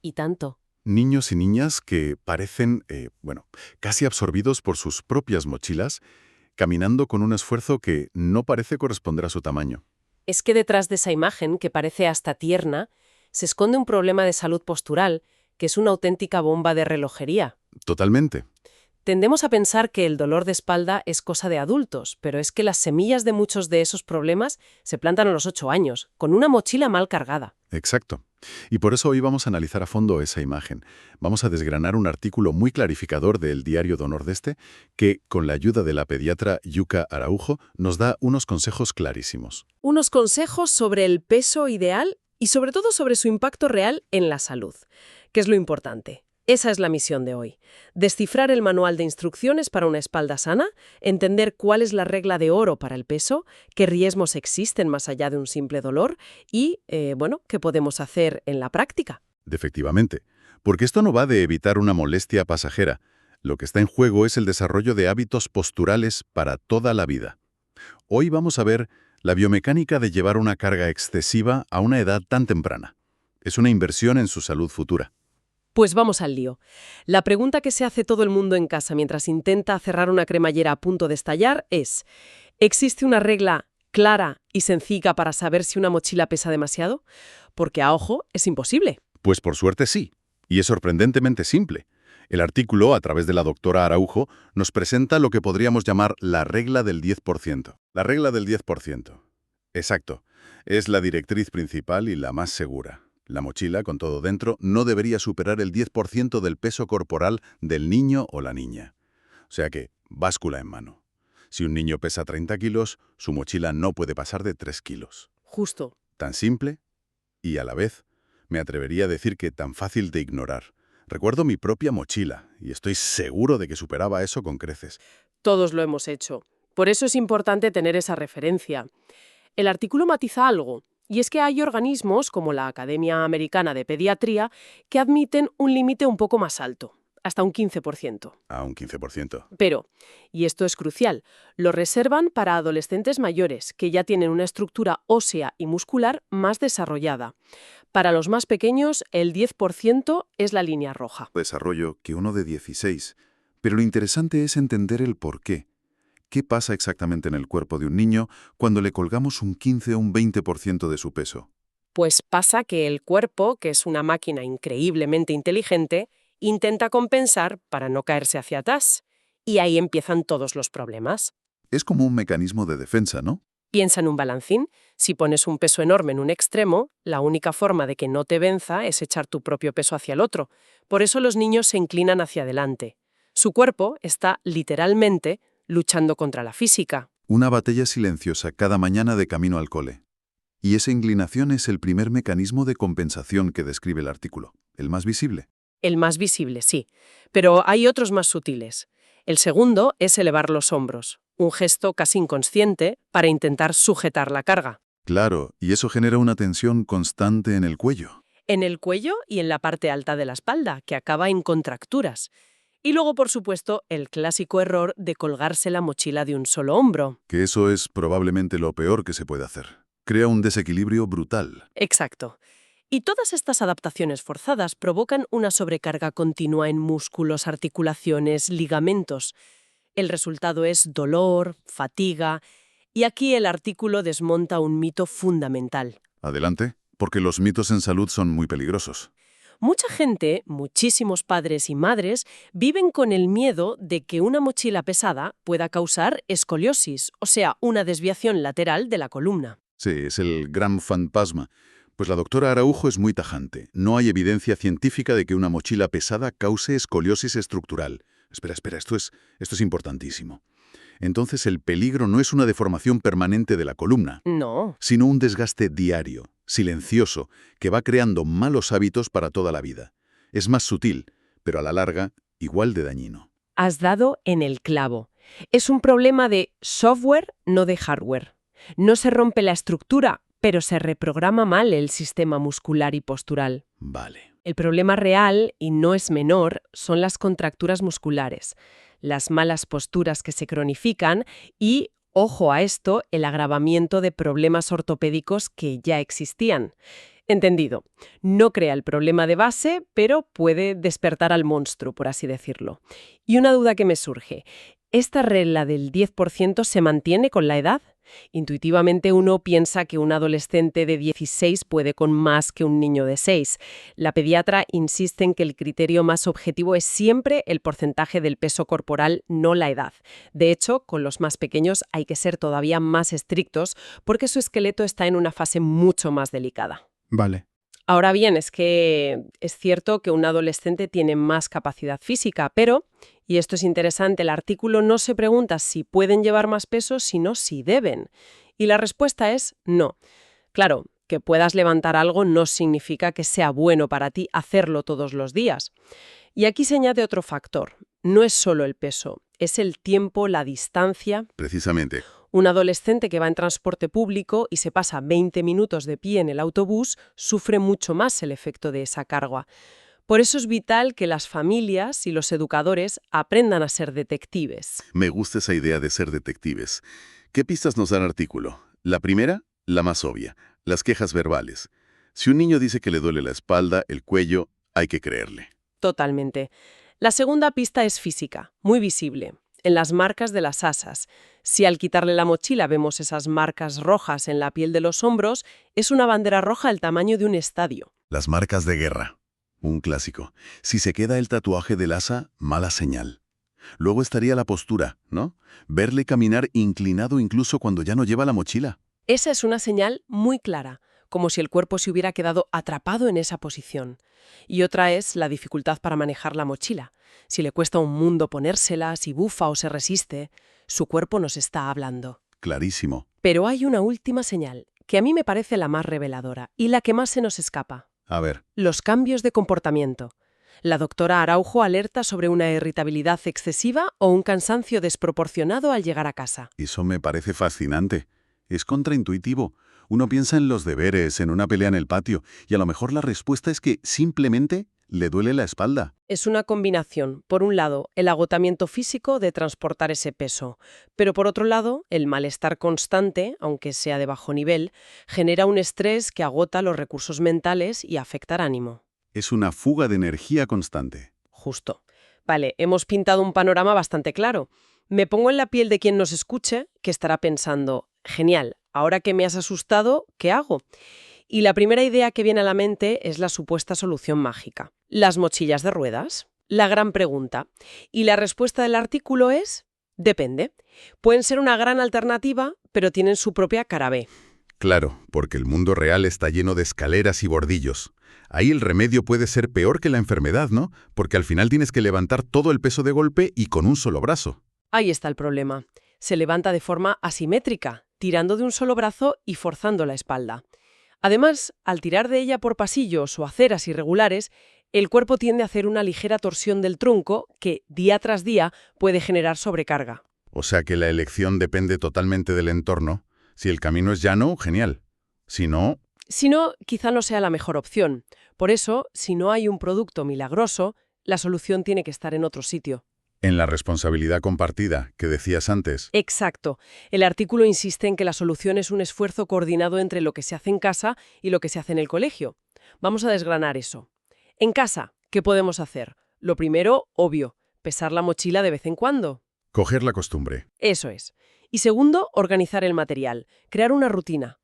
Y tanto. Niños y niñas que parecen, casi absorbidos por sus propias mochilas, caminando con un esfuerzo que no parece corresponder a su tamaño. Es que detrás de esa imagen, que parece hasta tierna, se esconde un problema de salud postural, que es una auténtica bomba de relojería. Totalmente. Tendemos a pensar que el dolor de espalda es cosa de adultos, pero es que las semillas de muchos de esos problemas se plantan a los 8 años, con una mochila mal cargada. Exacto. Y por eso hoy vamos a analizar a fondo esa imagen. Vamos a desgranar un artículo muy clarificador del Diario do Nordeste que, con la ayuda de la pediatra Yuka Araujo, nos da unos consejos clarísimos. Unos consejos sobre el peso ideal y sobre todo sobre su impacto real en la salud, que es lo importante. Esa es la misión de hoy. Descifrar el manual de instrucciones para una espalda sana, entender cuál es la regla de oro para el peso, qué riesgos existen más allá de un simple dolor y, qué podemos hacer en la práctica. Efectivamente, porque esto no va de evitar una molestia pasajera. Lo que está en juego es el desarrollo de hábitos posturales para toda la vida. Hoy vamos a ver la biomecánica de llevar una carga excesiva a una edad tan temprana. Es una inversión en su salud futura. Pues vamos al lío. La pregunta que se hace todo el mundo en casa mientras intenta cerrar una cremallera a punto de estallar es: ¿existe una regla clara y sencilla para saber si una mochila pesa demasiado? Porque a ojo es imposible. Pues por suerte sí, y es sorprendentemente simple. El artículo, a través de la doctora Araujo, nos presenta lo que podríamos llamar la regla del 10%. La regla del 10%. Exacto. Es la directriz principal y la más segura. La mochila, con todo dentro, no debería superar el 10% del peso corporal del niño o la niña. O sea que, báscula en mano. Si un niño pesa 30 kilos, su mochila no puede pasar de 3 kilos. Justo. Tan simple y, a la vez, me atrevería a decir que tan fácil de ignorar. Recuerdo mi propia mochila y estoy seguro de que superaba eso con creces. Todos lo hemos hecho. Por eso es importante tener esa referencia. El artículo matiza algo, y es que hay organismos, como la Academia Americana de Pediatría, que admiten un límite un poco más alto, hasta un 15%. A un 15%. Pero, y esto es crucial, lo reservan para adolescentes mayores, que ya tienen una estructura ósea y muscular más desarrollada. Para los más pequeños, el 10% es la línea roja. Desarrollo que uno de 16. Pero lo interesante es entender el por qué. ¿Qué pasa exactamente en el cuerpo de un niño cuando le colgamos un 15 o un 20% de su peso? Pues pasa que el cuerpo, que es una máquina increíblemente inteligente, intenta compensar para no caerse hacia atrás. Y ahí empiezan todos los problemas. Es como un mecanismo de defensa, ¿no? Piensa en un balancín. Si pones un peso enorme en un extremo, la única forma de que no te venza es echar tu propio peso hacia el otro. Por eso los niños se inclinan hacia adelante. Su cuerpo está, literalmente, luchando contra la física. Una batalla silenciosa cada mañana de camino al cole. Y esa inclinación es el primer mecanismo de compensación que describe el artículo, el más visible. El más visible, sí. Pero hay otros más sutiles. El segundo es elevar los hombros, un gesto casi inconsciente para intentar sujetar la carga. Claro, y eso genera una tensión constante en el cuello. En el cuello y en la parte alta de la espalda, que acaba en contracturas. Y luego, por supuesto, el clásico error de colgarse la mochila de un solo hombro. Que eso es probablemente lo peor que se puede hacer. Crea un desequilibrio brutal. Exacto. Y todas estas adaptaciones forzadas provocan una sobrecarga continua en músculos, articulaciones, ligamentos. El resultado es dolor, fatiga, y aquí el artículo desmonta un mito fundamental. Adelante, porque los mitos en salud son muy peligrosos. Mucha gente, muchísimos padres y madres, viven con el miedo de que una mochila pesada pueda causar escoliosis, o sea, una desviación lateral de la columna. Sí, es el gran fantasma. Pues la doctora Araujo es muy tajante. No hay evidencia científica de que una mochila pesada cause escoliosis estructural. Espera, esto es importantísimo. Entonces el peligro no es una deformación permanente de la columna, No. sino un desgaste diario, silencioso, que va creando malos hábitos para toda la vida. Es más sutil, pero a la larga, igual de dañino. Has dado en el clavo. Es un problema de software, no de hardware. No se rompe la estructura, pero se reprograma mal el sistema muscular y postural. Vale. El problema real, y no es menor, son las contracturas musculares, las malas posturas que se cronifican y, ojo a esto, el agravamiento de problemas ortopédicos que ya existían. Entendido. No crea el problema de base, pero puede despertar al monstruo, por así decirlo. Y una duda que me surge. ¿Esta regla del 10% se mantiene con la edad? Intuitivamente uno piensa que un adolescente de 16 puede con más que un niño de 6. La pediatra insiste en que el criterio más objetivo es siempre el porcentaje del peso corporal, no la edad. De hecho, con los más pequeños hay que ser todavía más estrictos porque su esqueleto está en una fase mucho más delicada. Vale. Ahora bien, es que es cierto que un adolescente tiene más capacidad física, pero, y esto es interesante, el artículo no se pregunta si pueden llevar más peso, sino si deben. Y la respuesta es no. Claro, que puedas levantar algo no significa que sea bueno para ti hacerlo todos los días. Y aquí se añade otro factor. No es solo el peso, es el tiempo, la distancia. Precisamente. Un adolescente que va en transporte público y se pasa 20 minutos de pie en el autobús sufre mucho más el efecto de esa carga. Por eso es vital que las familias y los educadores aprendan a ser detectives. Me gusta esa idea de ser detectives. ¿Qué pistas nos da el artículo? La primera, la más obvia, las quejas verbales. Si un niño dice que le duele la espalda, el cuello, hay que creerle. Totalmente. La segunda pista es física, muy visible, en las marcas de las asas. Si al quitarle la mochila vemos esas marcas rojas en la piel de los hombros, es una bandera roja del tamaño de un estadio. Las marcas de guerra. Un clásico. Si se queda el tatuaje del asa, mala señal. Luego estaría la postura, ¿no? Verle caminar inclinado incluso cuando ya no lleva la mochila. Esa es una señal muy clara, como si el cuerpo se hubiera quedado atrapado en esa posición. Y otra es la dificultad para manejar la mochila. Si le cuesta un mundo ponérsela, si bufa o se resiste, su cuerpo nos está hablando. Clarísimo. Pero hay una última señal, que a mí me parece la más reveladora y la que más se nos escapa. A ver, Los cambios de comportamiento. La doctora Araujo alerta sobre una irritabilidad excesiva o un cansancio desproporcionado al llegar a casa. eso me parece fascinante. Es contraintuitivo. Uno piensa en los deberes, en una pelea en el patio, y a lo mejor la respuesta es que simplemente le duele la espalda. Es una combinación, por un lado, el agotamiento físico de transportar ese peso, pero por otro lado, el malestar constante, aunque sea de bajo nivel, genera un estrés que agota los recursos mentales y afecta al ánimo. Es una fuga de energía constante. Justo. Vale, hemos pintado un panorama bastante claro. Me pongo en la piel de quien nos escuche, que estará pensando, genial, ahora que me has asustado, ¿qué hago? Y la primera idea que viene a la mente es la supuesta solución mágica. ¿Las mochillas de ruedas? La gran pregunta. Y la respuesta del artículo es, depende. Pueden ser una gran alternativa, pero tienen su propia cara B. Claro, porque el mundo real está lleno de escaleras y bordillos. Ahí el remedio puede ser peor que la enfermedad, ¿no? Porque al final tienes que levantar todo el peso de golpe y con un solo brazo. Ahí está el problema. Se levanta de forma asimétrica, tirando de un solo brazo y forzando la espalda. Además, al tirar de ella por pasillos o aceras irregulares, el cuerpo tiende a hacer una ligera torsión del tronco que, día tras día, puede generar sobrecarga. O sea que la elección depende totalmente del entorno. Si el camino es llano, genial. Si no, Si no, quizá no sea la mejor opción. Por eso, si no hay un producto milagroso, la solución tiene que estar en otro sitio. en la responsabilidad compartida que decías antes, Exacto. El artículo insiste en que la solución es un esfuerzo coordinado entre lo que se hace en casa y lo que se hace en el colegio. Vamos a desgranar eso. En casa, ¿qué podemos hacer? Lo primero, obvio, pesar la mochila de vez en cuando. coger la costumbre. Eso es. Y segundo, organizar el material, crear una rutina.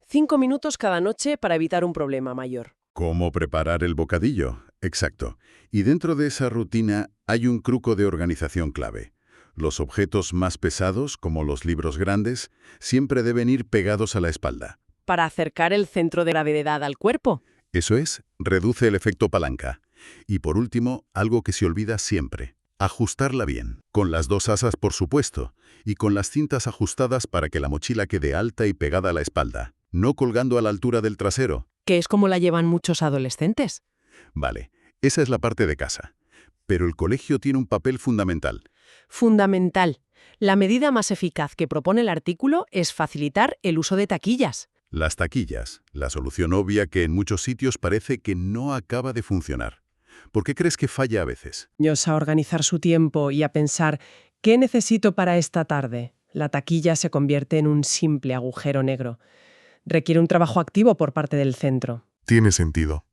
5 minutos cada noche para evitar un problema mayor. ¿Cómo preparar el bocadillo? Exacto. Y dentro de esa rutina hay un truco de organización clave. Los objetos más pesados, como los libros grandes, siempre deben ir pegados a la espalda. Para acercar el centro de gravedad al cuerpo. Eso es, reduce el efecto palanca. Y por último, algo que se olvida siempre, ajustarla bien. Con las dos asas, por supuesto, y con las cintas ajustadas para que la mochila quede alta y pegada a la espalda, no colgando a la altura del trasero. Que es como la llevan muchos adolescentes. Vale, esa es la parte de casa. Pero el colegio tiene un papel fundamental. Fundamental. La medida más eficaz que propone el artículo es facilitar el uso de taquillas. Las taquillas, la solución obvia que en muchos sitios parece que no acaba de funcionar. ¿Por qué crees que falla a veces? Niños a organizar su tiempo y a pensar, ¿qué necesito para esta tarde? La taquilla se convierte en un simple agujero negro. Requiere un trabajo activo por parte del centro. Tiene sentido.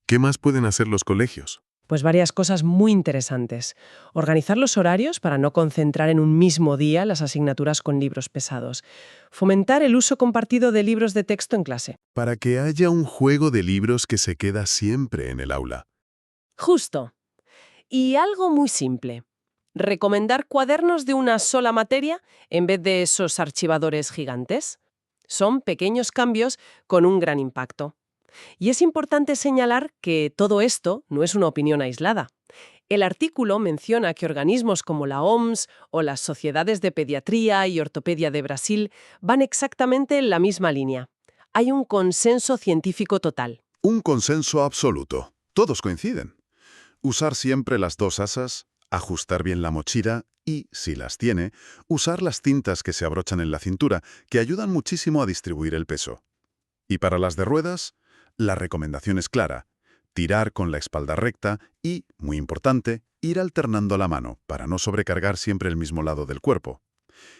¿Qué más pueden hacer los colegios? Pues varias cosas muy interesantes. Organizar los horarios para no concentrar en un mismo día las asignaturas con libros pesados. Fomentar el uso compartido de libros de texto en clase. Para que haya un juego de libros que se queda siempre en el aula. Justo. Y algo muy simple. Recomendar cuadernos de una sola materia en vez de esos archivadores gigantes. Son pequeños cambios con un gran impacto. Y es importante señalar que todo esto no es una opinión aislada. El artículo menciona que organismos como la OMS o las sociedades de pediatría y ortopedia de Brasil van exactamente en la misma línea. Hay un consenso científico total. Un consenso absoluto. Todos coinciden. Usar siempre las dos asas, ajustar bien la mochila y, si las tiene, usar las cintas que se abrochan en la cintura, que ayudan muchísimo a distribuir el peso. Y para las de ruedas, la recomendación es clara: tirar con la espalda recta y, muy importante, ir alternando la mano para no sobrecargar siempre el mismo lado del cuerpo.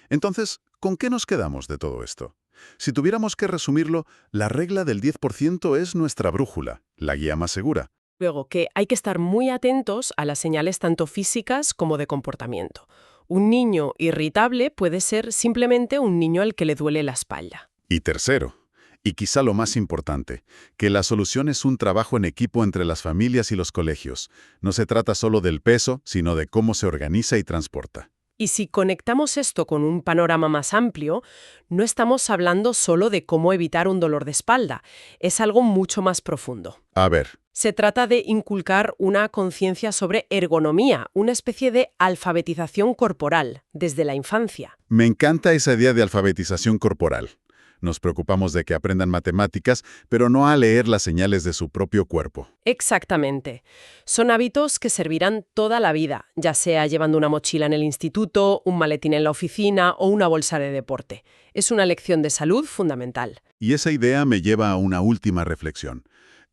Entonces, ¿con qué nos quedamos de todo esto? Si tuviéramos que resumirlo, la regla del 10% es nuestra brújula, la guía más segura. Luego, que hay que estar muy atentos a las señales tanto físicas como de comportamiento. Un niño irritable puede ser simplemente un niño al que le duele la espalda. Y tercero, y quizá lo más importante, que la solución es un trabajo en equipo entre las familias y los colegios. No se trata solo del peso, sino de cómo se organiza y transporta. Y si conectamos esto con un panorama más amplio, no estamos hablando solo de cómo evitar un dolor de espalda, es algo mucho más profundo. A ver, Se trata de inculcar una conciencia sobre ergonomía, una especie de alfabetización corporal, desde la infancia. me encanta esa idea de alfabetización corporal. Nos preocupamos de que aprendan matemáticas, pero no a leer las señales de su propio cuerpo. Exactamente. Son hábitos que servirán toda la vida, ya sea llevando una mochila en el instituto, un maletín en la oficina o una bolsa de deporte. Es una lección de salud fundamental. Y esa idea me lleva a una última reflexión.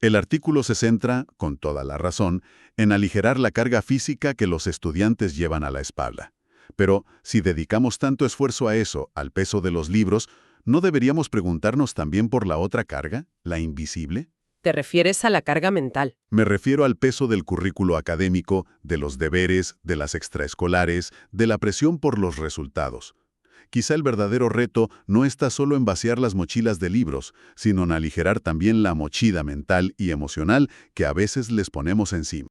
El artículo se centra, con toda la razón, en aligerar la carga física que los estudiantes llevan a la espalda. Pero si dedicamos tanto esfuerzo a eso, al peso de los libros, ¿no deberíamos preguntarnos también por la otra carga, la invisible? ¿Te refieres a la carga mental? Me refiero al peso del currículo académico, de los deberes, de las extraescolares, de la presión por los resultados. Quizá el verdadero reto no está solo en vaciar las mochilas de libros, sino en aligerar también la mochila mental y emocional que a veces les ponemos encima.